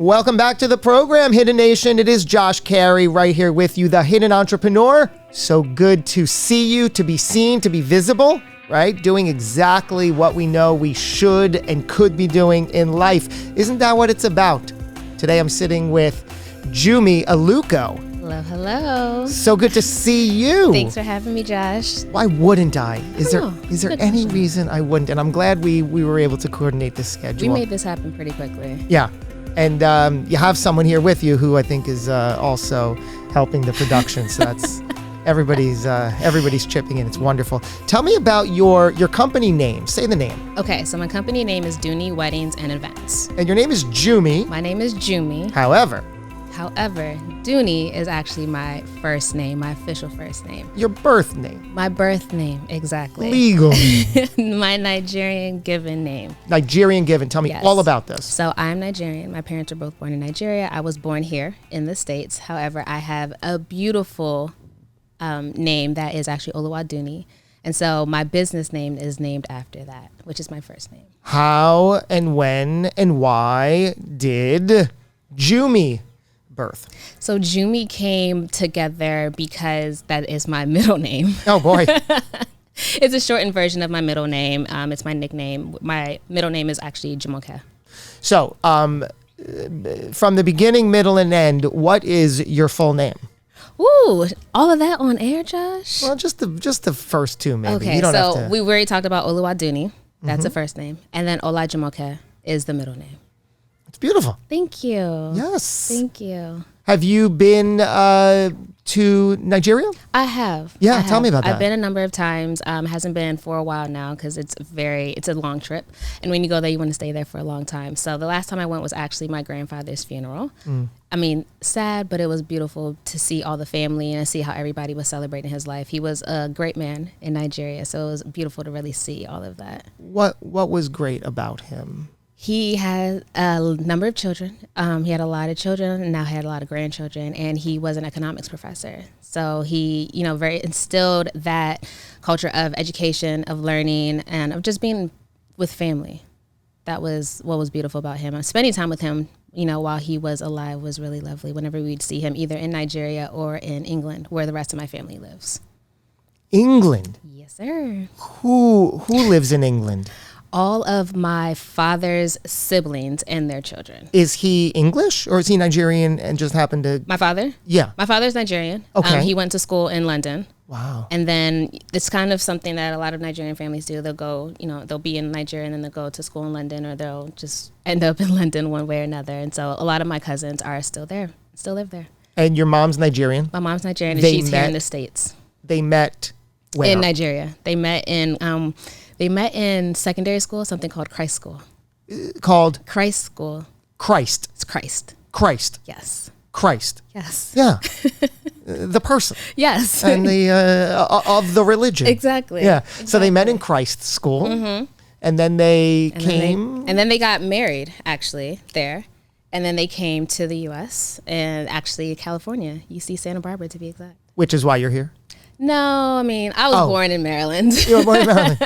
Welcome back to the program, Hidden Nation. It is Josh Carey right here with you, the Hidden Entrepreneur. So good to see you, to be seen, to be visible, right? Doing exactly what we know we should and could be doing in life. Isn't that what it's about? Today I'm sitting with Jumi Aluko. Hello, hello. So good to see you. Thanks for having me, Josh. Why wouldn't I? Is there Good any question. reason I wouldn't? And I'm glad we were able to coordinate this schedule. We made this happen pretty quickly. Yeah. And you have someone here with you who I think is also helping the production. So that's everybody's chipping in. It's wonderful. Tell me about your company name. Say the name. Okay, so my company name is Dunni Weddings and Events. And your name is Jumi. My name is Jumi. However, Dunni is actually my first name, my official first name. your birth name. My birth name, exactly. Legal. My Nigerian-given name. Nigerian-given. Tell me Yes. all about this. So I'm Nigerian. My parents are both born in Nigeria. I was born here in the States. However, I have a beautiful name that is actually Oluwadunni. And so my business name is named after that, which is my first name. How and when and why did Jumi birth? So Jumi came together because that is my middle name. Oh, boy. It's a shortened version of my middle name. It's my nickname. My middle name is actually Jumoke. So from the beginning, middle, and end, what is your full name? Ooh, all of that on air, Josh? Well, just the first two, maybe. Okay, You don't so have to. we already talked about Oluwadunni. That's the first name. And then Ola Jumoke is the middle name. It's beautiful. Thank you. Yes. Thank you. Have you been to Nigeria? I have. Yeah, I tell me about that. I've been a number of times. Hasn't been for a while now because it's a long trip. And when you go there, you want to stay there for a long time. So the last time I went was actually my grandfather's funeral. I mean, sad, but it was beautiful to see all the family and see how everybody was celebrating his life. He was a great man in Nigeria, so it was beautiful to really see all of that. What was great about him? He had a number of children. He had a lot of children and now had a lot of grandchildren, and he was an economics professor. So he, very instilled that culture of education, of learning, and of just being with family. That was what was beautiful about him. Spending time with him, while he was alive was really lovely whenever we'd see him either in Nigeria or in England, where the rest of my family lives. England? Yes, sir. Who lives in England? All of my father's siblings and their children. Is he English or is he Nigerian and just happened to... My father? Yeah. My father's Nigerian. Okay. He went to school in London. Wow. And then it's kind of something that a lot of Nigerian families do. They'll go, they'll be in Nigeria and then they'll go to school in London, or they'll just end up in London one way or another. And so a lot of my cousins are still there, still live there. And your mom's Nigerian? My mom's Nigerian and she's here in the States. They met where? In Nigeria. They met in secondary school, something called Christ School. Called? Christ School. Christ. It's Christ. Christ. Yes. Christ. Yes. Yeah. The person. Yes. And the of the religion. Exactly. Yeah. Exactly. So they met in Christ school. Mm-hmm. And then they came. And then they got married, actually, there. And then they came to the U.S. and actually California, UC Santa Barbara to be exact. Which is why you're here. No, I mean, I was born in Maryland. You were born in Maryland.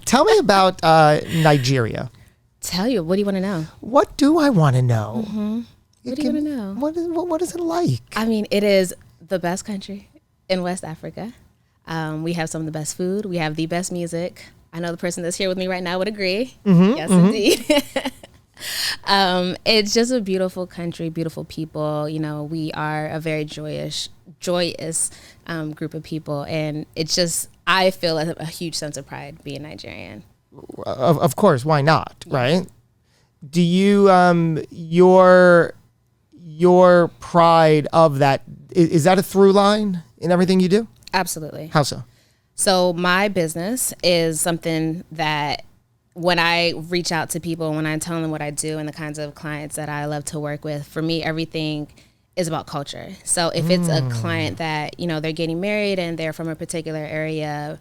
Tell me about Nigeria. Tell you, what do you want to know? What do I want to know? Mm-hmm. What do you want to know? What is it like? I mean, it is the best country in West Africa. We have some of the best food. We have the best music. I know the person that's here with me right now would agree. Mm-hmm, yes, indeed. It's just a beautiful country, beautiful people. We are a very joyous group of people, and it's just, I feel a huge sense of pride being Nigerian. Of course, why not, right? Do you your pride of that, is that a through line in everything you do? Absolutely. How so? So my business is something that when I reach out to people, when I tell them what I do and the kinds of clients that I love to work with, for me, everything is about culture. So if it's a client that, they're getting married and they're from a particular area,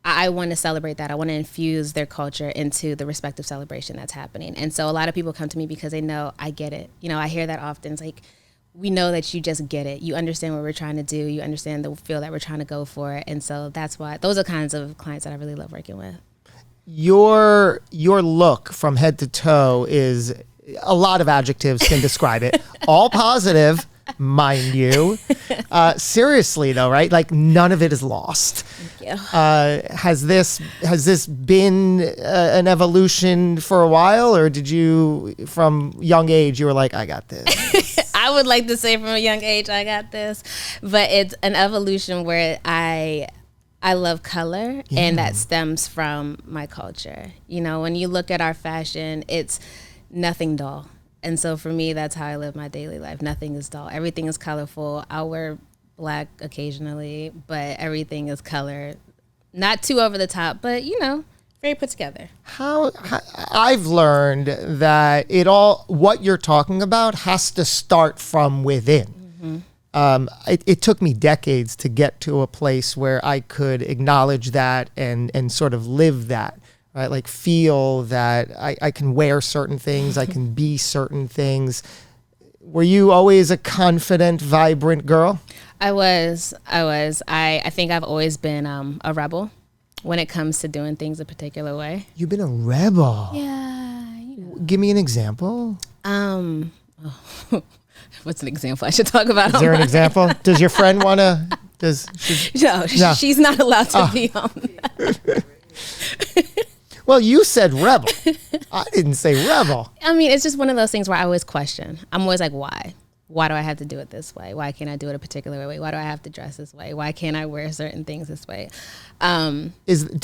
I want to celebrate that. I want to infuse their culture into the respective celebration that's happening. And so a lot of people come to me because they know I get it. I hear that often. It's like, we know that you just get it. You understand what we're trying to do. You understand the feel that we're trying to go for. And so that's why those are kinds of clients that I really love working with. Your look from head to toe is a lot of adjectives can describe it. All positive, mind you. Seriously though, right? Like none of it is lost. Thank you. Has this been an evolution for a while, or did you, from young age, you were like, I got this? I would like to say from a young age, I got this, but it's an evolution where I love color, and that stems from my culture. You know, when you look at our fashion, it's nothing dull. And so for me, that's how I live my daily life. Nothing is dull. Everything is colorful. I'll wear black occasionally, but everything is color. Not too over the top, but, you know, very put together. How I've learned that what you're talking about has to start from within. It took me decades to get to a place where I could acknowledge that and sort of live that, right? Like feel that I can wear certain things, I can be certain things. Were you always a confident, vibrant girl? I was. I think I've always been a rebel when it comes to doing things a particular way. You've been a rebel. Yeah. You know. Give me an example. What's an example I should talk about? Is there an example? Does your friend want to? No, she's not allowed to be on that. Well, you said rebel. I didn't say rebel. I mean, it's just one of those things where I always question. I'm always like, why? Why do I have to do it this way? Why can't I do it a particular way? Why do I have to dress this way? Why can't I wear certain things this way? Do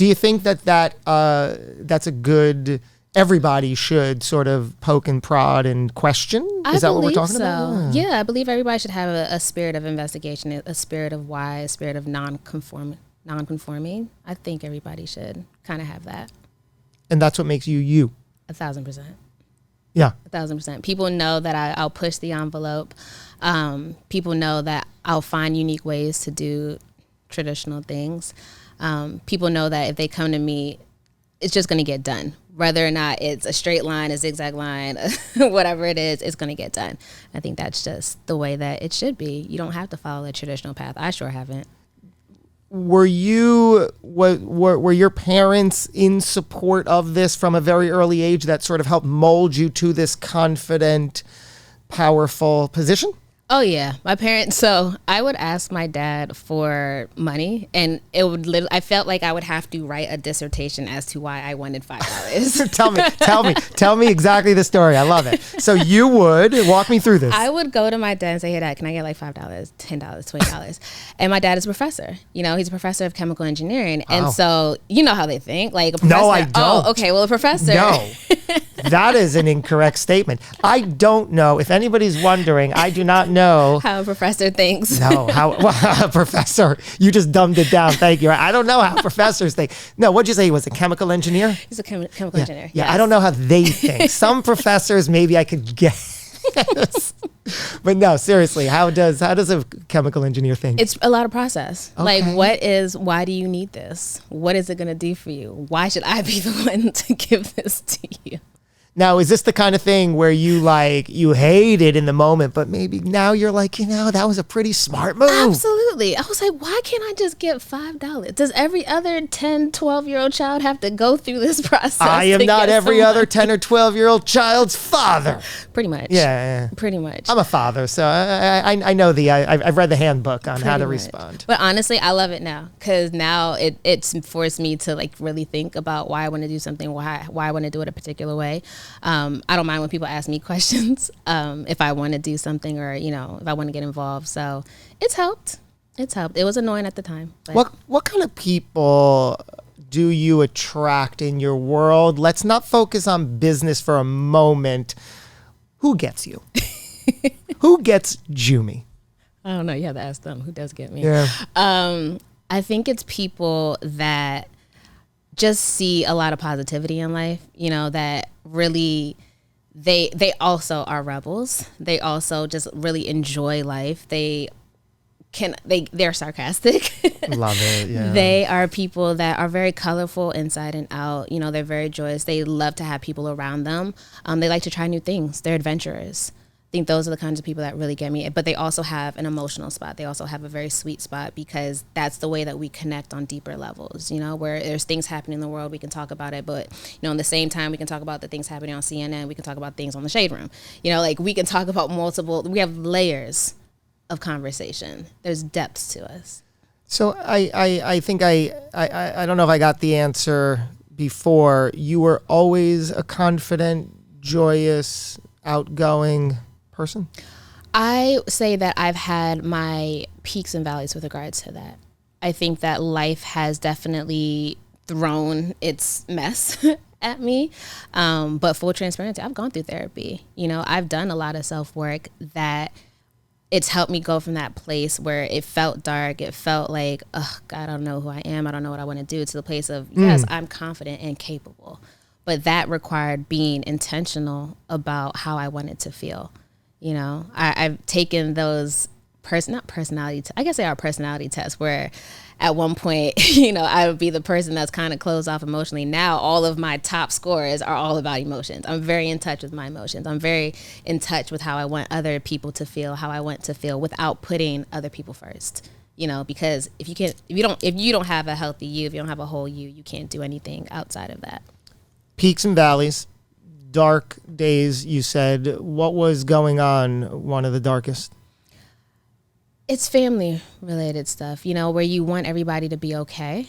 you think that's a good? Everybody should sort of poke and prod and question? Is that what we're talking about? Yeah, I believe everybody should have a spirit of investigation, a spirit of why, a spirit of non-conforming. I think everybody should kind of have that. And that's what makes you you. 1,000%. Yeah. 1,000%. People know that I'll push the envelope. People know that I'll find unique ways to do traditional things. People know that if they come to me, it's just going to get done. Whether or not it's a straight line, a zigzag line, whatever it is, it's going to get done. I think that's just the way that it should be. You don't have to follow a traditional path. I sure haven't. Were your parents in support of this from a very early age that sort of helped mold you to this confident, powerful position? Oh, yeah. My parents. So I would ask my dad for money, and it would I felt like I would have to write a dissertation as to why I wanted $5. Tell me exactly the story. I love it. So you would walk me through this. I would go to my dad and say, hey, Dad, can I get like $5, $10, $20? And my dad is a professor. You know, he's a professor of chemical engineering. Wow. And so you know how they think. Like a professor. No, I don't. Oh, okay. Well, a professor. No. That is an incorrect statement. I don't know. If anybody's wondering, I do not know how a professor thinks. No, a professor. You just dumbed it down. Thank you. I don't know how professors think. No, what'd you say? He was a chemical engineer? He's a chemical engineer. Yeah, yes. I don't know how they think. Some professors maybe I could guess. But no, seriously, how does a chemical engineer think? It's a lot of process. Okay. Like, why do you need this? What is it going to do for you? Why should I be the one to give this to you? Now, is this the kind of thing where you hate it in the moment, but maybe now you're like, that was a pretty smart move? Absolutely. I was like, why can't I just get $5? Does every other 10, 12-year-old child have to go through this process? I am not every other 10 or 12-year-old child's father. Pretty much. Yeah. Pretty much. I'm a father, so I know I've read the handbook on how to respond. But honestly, I love it now because now it's forced me to like really think about why I want to do something, why I want to do it a particular way. I don't mind when people ask me questions if I want to do something or, if I want to get involved. So it's helped. It was annoying at the time. But. What kind of people do you attract in your world? Let's not focus on business for a moment. Who gets you? Who gets Jumi? I don't know. You have to ask them. Who does get me? Yeah. I think it's people that just see a lot of positivity in life, that really they also are rebels. They also just really enjoy life. They're sarcastic. Love it. Yeah. They are people that are very colorful inside and out. They're very joyous. They love to have people around them. They like to try new things. They're adventurers. think those are the kinds of people that really get me. But they also have an emotional spot. They also have a very sweet spot, because that's the way that we connect on deeper levels, you know, where there's things happening in the world, we can talk about it. But, you know, in the same time, we can talk about the things happening on CNN. We can talk about things on the Shade Room. You know, like, we can talk about we have layers of conversation. There's depths to us. So I think I don't know if I got the answer before. You were always a confident, joyous, outgoing person? I say that I've had my peaks and valleys with regards to that. I think that life has definitely thrown its mess at me. But full transparency, I've gone through therapy. You know, I've done a lot of self-work that it's helped me go from that place where it felt dark. It felt like, oh, God, I don't know who I am. I don't know what I want to do, to the place of, yes, I'm confident and capable. But that required being intentional about how I wanted to feel. You know, I've taken those not personality, I guess they are personality tests, where at one point, you know, I would be the person that's kind of closed off emotionally. Now all of my top scores are all about emotions. I'm very in touch with my emotions. I'm very in touch with how I want other people to feel, how I want to feel, without putting other people first. You know, because if you don't have a healthy you, if you don't have a whole you can't do anything outside of that. Peaks and valleys, dark days, you said. What was going on, one of the darkest? It's family related stuff, you know, where you want everybody to be okay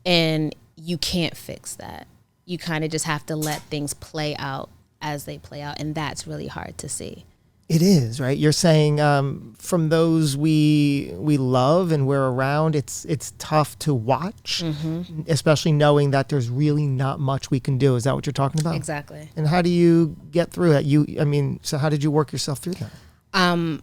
and you can't fix that. You kind of just have to let things play out as they play out. And that's really hard to see. It is, right? You're saying from those we love and we're around, it's tough to watch, especially knowing that there's really not much we can do. Is that what you're talking about? Exactly. And how do you get through that? So how did you work yourself through that? I'm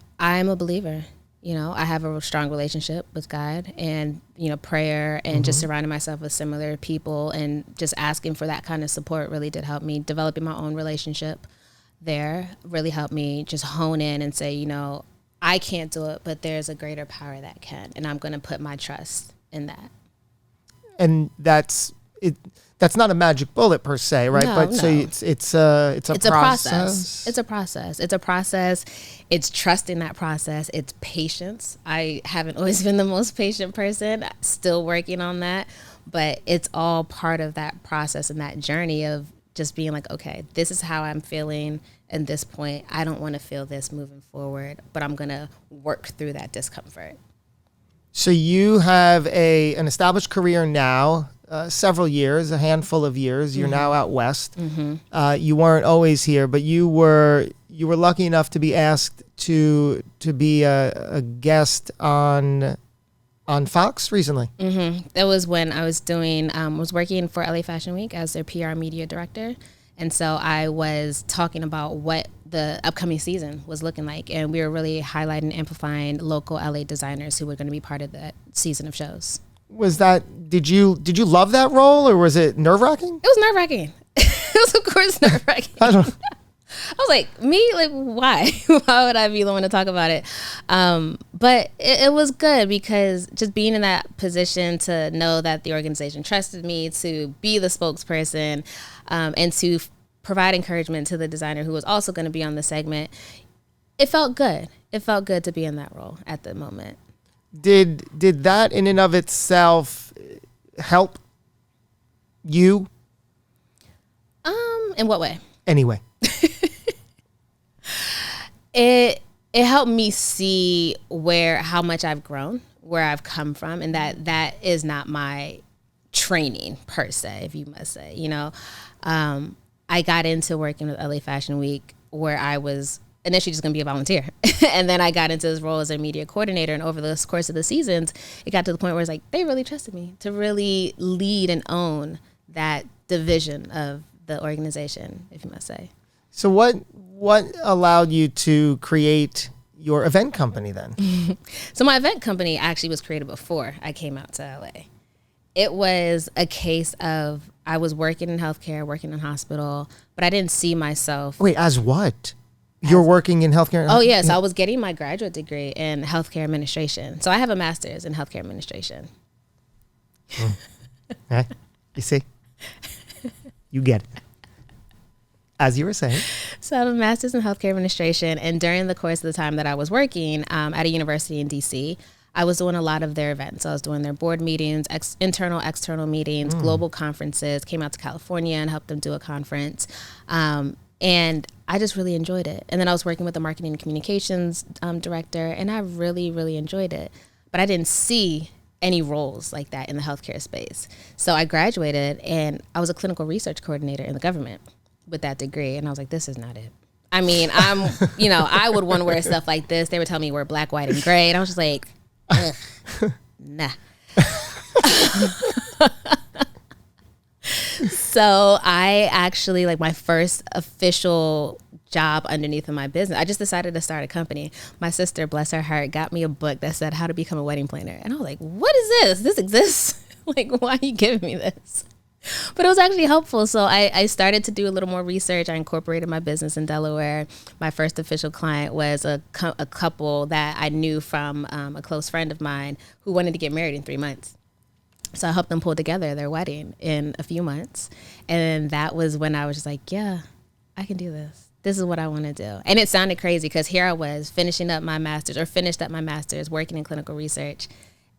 a believer. You know, I have a strong relationship with God, and, you know, prayer and just surrounding myself with similar people and just asking for that kind of support really did help me. Developing my own relationship there really helped me just hone in and say, you know, I can't do it, but there's a greater power that can, and I'm going to put my trust in that. And that's not a magic bullet per se, right? No. So it's a process. It's a process. It's a process. It's trusting that process. It's patience. I haven't always been the most patient person, still working on that, but it's all part of that process and that journey of just being like, okay, this is how I'm feeling at this point. I don't want to feel this moving forward, but I'm going to work through that discomfort. So you have an established career now, several years, a handful of years. You're now out west. You weren't always here, but you were lucky enough to be asked to be a guest on Fox recently. That was when I was was working for LA Fashion Week as their PR media director. And so I was talking about what the upcoming season was looking like. And we were really highlighting and amplifying local LA designers who were going to be part of that season of shows. Did you love that role, or was it nerve-wracking? It was nerve-wracking. It was, of course, nerve-wracking. I was like, me? Like, why? Why would I be the one to talk about it? But it was good, because just being in that position to know that the organization trusted me to be the spokesperson and to provide encouragement to the designer who was also going to be on the segment, it felt good. It felt good to be in that role at the moment. Did that in and of itself help you? In what way? Anyway. It helped me see how much I've grown, where I've come from, and that is not my training per se, if you must say. You know, I got into working with LA Fashion Week where I was initially just going to be a volunteer. And then I got into this role as a media coordinator. And over the course of the seasons, it got to the point where it's like, they really trusted me to really lead and own that division of the organization, if you must say. So what allowed you to create your event company then? So my event company actually was created before I came out to LA. It was a case of I was working in healthcare, working in hospital, but I didn't see myself. Wait, as what? You're working in healthcare? Oh, yes. I was getting my graduate degree in healthcare administration. So I have a master's in healthcare administration. Right? You see? You get it. As you were saying. So I have a master's in healthcare administration. And during the course of the time that I was working at a university in DC, I was doing a lot of their events. So I was doing their board meetings, internal, external meetings, global conferences, came out to California and helped them do a conference. And I just really enjoyed it. And then I was working with the marketing and communications director, and I really, really enjoyed it. But I didn't see any roles like that in the healthcare space. So I graduated, and I was a clinical research coordinator in the government with that degree. And I was like, this is not it. I mean, I would want to wear stuff like this. They would tell me wear black, white, and gray. And I was just like, nah. So I actually, like, my first official job underneath of my business, I just decided to start a company. My sister, bless her heart, got me a book that said how to become a wedding planner. And I was like, what is this? This exists? Like, why are you giving me this? But it was actually helpful. So I started to do a little more research. I incorporated my business in Delaware. My first official client was a couple that I knew from a close friend of mine who wanted to get married in 3 months. So I helped them pull together their wedding in a few months. And that was when I was just like, yeah, I can do this. This is what I want to do. And it sounded crazy because here I was finished up my master's, working in clinical research.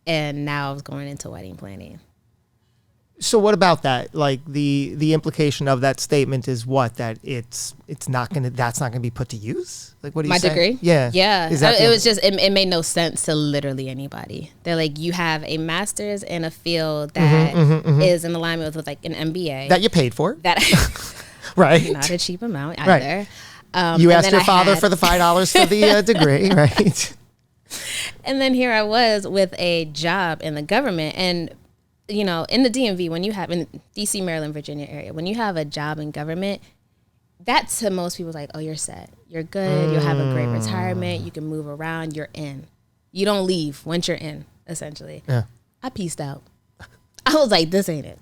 And now I was going into wedding planning. So what about that? Like the implication of that statement is what? That that's not gonna be put to use? Like, what do you say? My degree? Yeah. Yeah. It was just, it made no sense to literally anybody. They're like, you have a master's in a field that is in alignment with like an MBA. That you paid for. That right. Not a cheap amount either. Right. You asked your father for the $5 for the degree, right? And then here I was with a job in the government, and you know, in the DMV, when you have in DC, Maryland, Virginia area, when you have a job in government, that to most people is like, oh, you're set. You're good. You'll have a great retirement. You can move around. You're in. You don't leave once you're in, essentially. Yeah. I pieced out. I was like, this ain't it.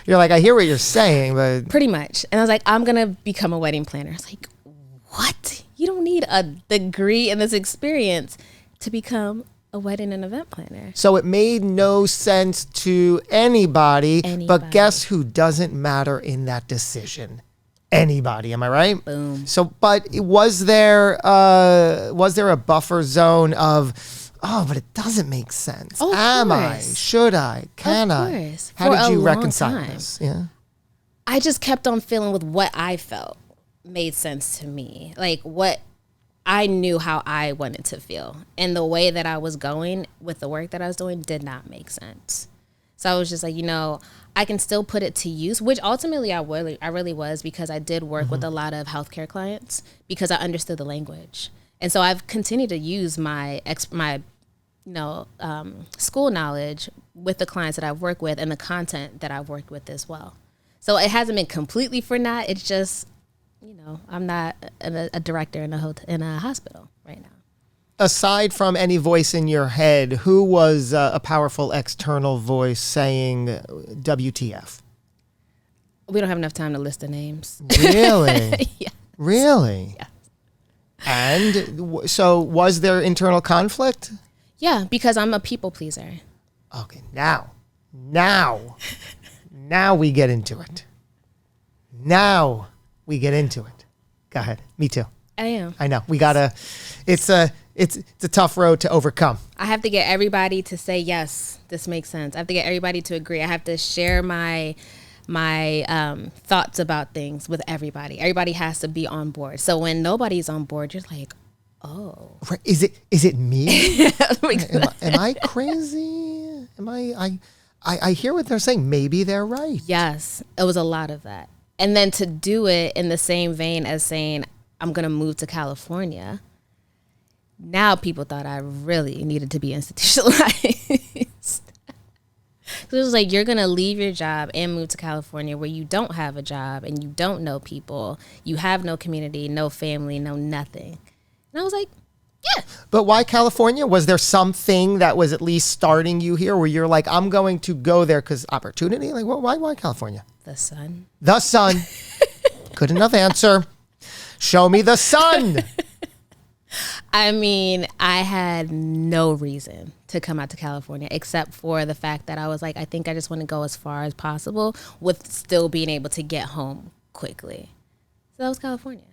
You're like, I hear what you're saying, but. Pretty much. And I was like, I'm going to become a wedding planner. I was like, what? You don't need a degree in this experience to become a wedding and event planner. So it made no sense to anybody, but guess who doesn't matter in that decision? Anybody, am I right? Boom. So, but was there a buffer zone of, oh, but it doesn't make sense. Oh, am I? Should I? Can of I? Course. How For did you a reconcile long time. this? Yeah. I just kept on feeling with what I felt made sense to me. Like what I knew how I wanted to feel, and the way that I was going with the work that I was doing did not make sense. So I was just like, I can still put it to use, which ultimately I really was, because I did work with a lot of healthcare clients because I understood the language. And so I've continued to use my school knowledge with the clients that I've worked with and the content that I've worked with as well. So it hasn't been completely for naught. It's just, I'm not a director in a hospital right now. Aside from any voice in your head, who was a powerful external voice saying WTF? We don't have enough time to list the names. Really? Yeah. Really? Yeah. And so was there internal conflict? Yeah, because I'm a people pleaser. Okay, now we get into it. Now we get into it. Go ahead. Me too. I am. I know. We gotta. It's a tough road to overcome. I have to get everybody to say yes. This makes sense. I have to get everybody to agree. I have to share my thoughts about things with everybody. Everybody has to be on board. So when nobody's on board, you're like, oh, is it me? am I crazy? I hear what they're saying. Maybe they're right. Yes, it was a lot of that. And then to do it in the same vein as saying, I'm going to move to California. Now people thought I really needed to be institutionalized. So it was like, you're going to leave your job and move to California where you don't have a job and you don't know people. You have no community, no family, no nothing. And I was like, yeah. But why California? Was there something that was at least starting you here where you're like, I'm going to go there because opportunity? Like, why California? The sun. The sun. Good enough answer. Show me the sun. I mean, I had no reason to come out to California, except for the fact that I was like, I think I just want to go as far as possible with still being able to get home quickly. So that was California.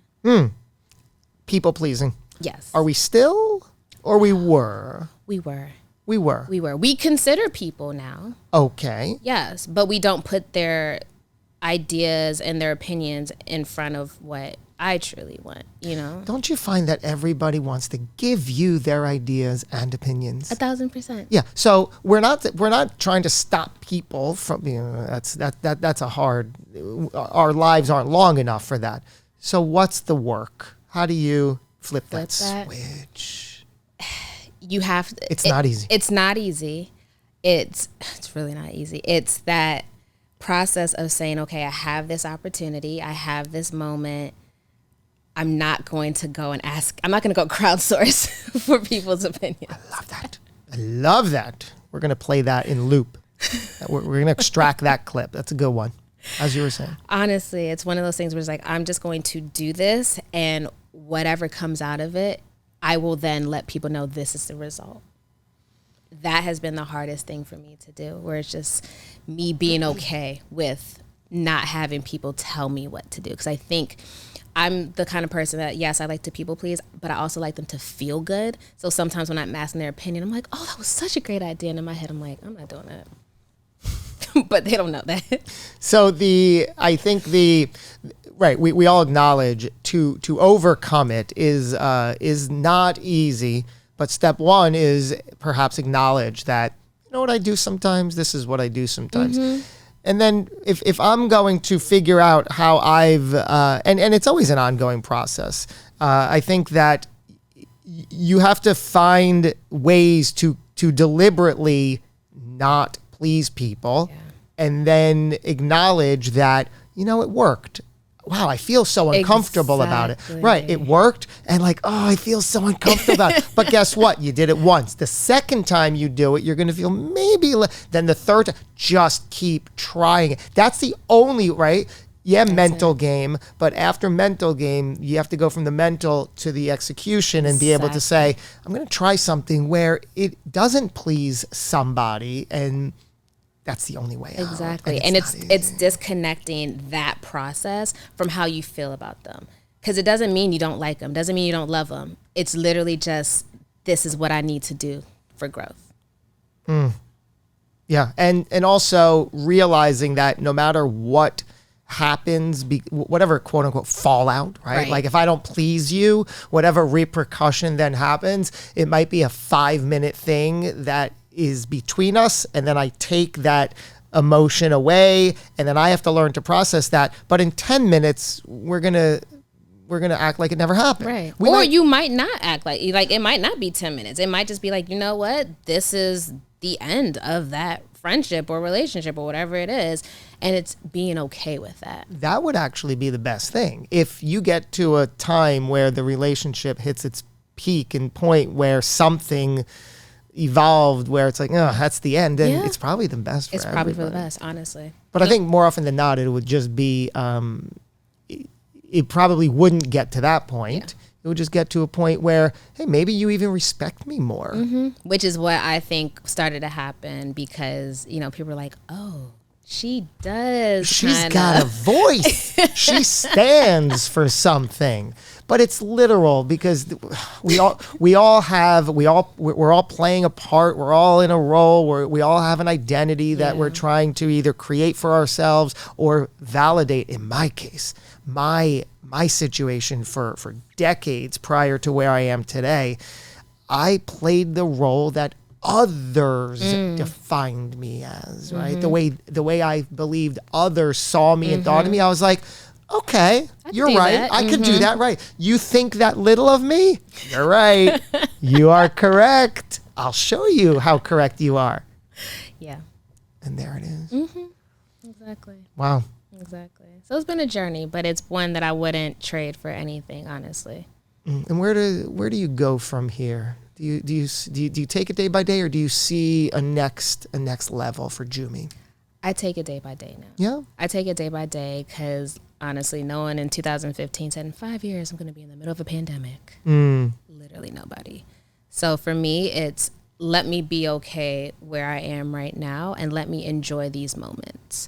People pleasing. Yes. Are we still, or we were? We were. We were. We were. We consider people now. Okay. Yes, but we don't put their ideas and their opinions in front of what I truly want, you know? Don't you find that everybody wants to give you their ideas and opinions? 1,000%. Yeah. So we're not trying to stop people from, that's a hard, our lives aren't long enough for that. So what's the work? How do you flip that switch? You have to, it's not easy. It's not easy. It's really not easy. It's that process of saying, okay, I have this opportunity. I have this moment. I'm not going to go and ask. I'm not going to go crowdsource for people's opinions. I love that. I love that. We're going to play that in loop. We're going to extract that clip. That's a good one, as you were saying. Honestly, it's one of those things where it's like, I'm just going to do this, and whatever comes out of it, I will then let people know this is the result. That has been the hardest thing for me to do, where it's just me being okay with not having people tell me what to do. Because I think I'm the kind of person that, yes, I like to people please, but I also like them to feel good. So sometimes when I'm asking their opinion, I'm like, oh, that was such a great idea. And in my head, I'm like, I'm not doing that. But they don't know that. So I think we all acknowledge to overcome it is not easy. But step one is perhaps acknowledge that, you know what I do sometimes? This is what I do sometimes. And then if I'm going to figure out how and it's always an ongoing process. I think that you have to find ways to deliberately not please people, and then acknowledge that, you know, it worked. Wow, I feel so uncomfortable about it. Right, it worked, and like, oh, I feel so uncomfortable about it. But guess what? You did it once. The second time you do it, you're going to feel maybe, then the third time, just keep trying it. That's the only, right? Yeah, mental game, but after mental game, you have to go from the mental to the execution and be able to say, I'm going to try something where it doesn't please somebody, and that's the only way out. Exactly. And it's disconnecting that process from how you feel about them. Because it doesn't mean you don't like them. Doesn't mean you don't love them. It's literally just, this is what I need to do for growth. Yeah. And also realizing that no matter what happens, whatever quote unquote fallout, right? Like if I don't please you, whatever repercussion then happens, it might be a 5-minute thing that is between us, and then I take that emotion away, and then I have to learn to process that. But in 10 minutes, we're gonna act like it never happened. Right. You might not act like it might not be 10 minutes. It might just be like, you know what? This is the end of that friendship or relationship or whatever it is, and it's being okay with that. That would actually be the best thing. If you get to a time where the relationship hits its peak and point where something evolved, where it's like, oh, that's the end, and it's probably the best for everybody. It's probably for the best, honestly. But I think more often than not, it would just be, it probably wouldn't get to that point. It would just get to a point where, hey, maybe you even respect me more. Which is what I think started to happen, because, you know, people were like, oh, she does. She's got a voice. She stands for something. But it's literal, because we're all playing a part. We're all in a role. We all have an identity that we're trying to either create for ourselves or validate. In my case, my situation for decades prior to where I am today, I played the role that others defined me as, right? The way I believed others saw me and thought of me, I was like, okay, you're right. I could do that, right? You think that little of me? You're right. You are correct. I'll show you how correct you are. Yeah. And there it is. Exactly. Wow. Exactly. So it's been a journey, but it's one that I wouldn't trade for anything, honestly. And where do you go from here? Do you take it day by day, or do you see a next level for Jumi? I take it day by day now. Yeah. I take it day by day, because honestly, no one in 2015 said, in 5 years, I'm going to be in the middle of a pandemic. Literally nobody. So for me, it's, let me be okay where I am right now and let me enjoy these moments.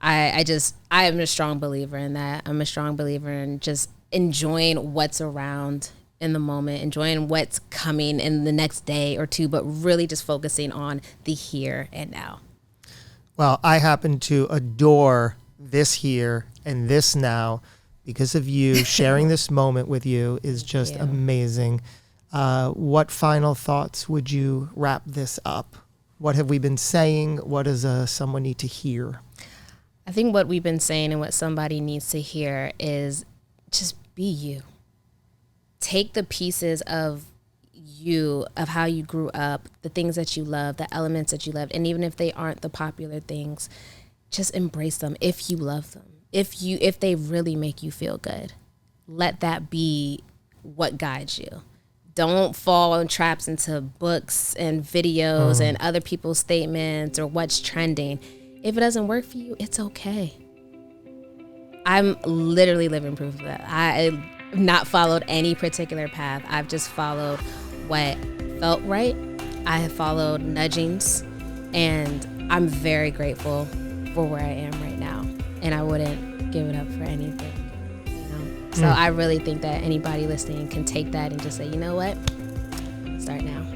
I am a strong believer in that. I'm a strong believer in just enjoying what's around in the moment, enjoying what's coming in the next day or two, but really just focusing on the here and now. Well, I happen to adore this here and this now because of you. Sharing this moment with you is just amazing. What final thoughts would you wrap this up? What have we been saying? What does someone need to hear? I think what we've been saying and what somebody needs to hear is just be you. Take the pieces of you, of how you grew up, the things that you love, the elements that you love, and even if they aren't the popular things, just embrace them if you love them. If they really make you feel good, let that be what guides you. Don't fall in traps into books and videos and other people's statements or what's trending. If it doesn't work for you, it's okay. I'm literally living proof of that. I've not followed any particular path. I've just followed what felt right. I have followed nudgings, and I'm very grateful for where I am right now. And I wouldn't give it up for anything, So I really think that anybody listening can take that and just say, you know what? Start now.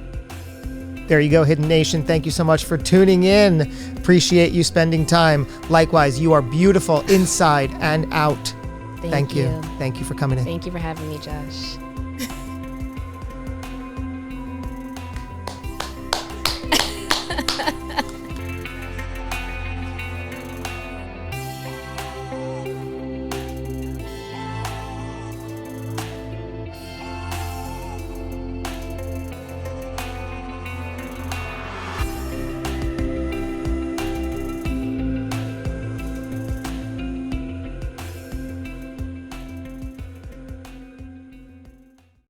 There you go, Hidden Nation. Thank you so much for tuning in. Appreciate you spending time. Likewise, you are beautiful inside and out. Thank you. Thank you for coming in. Thank you for having me, Josh.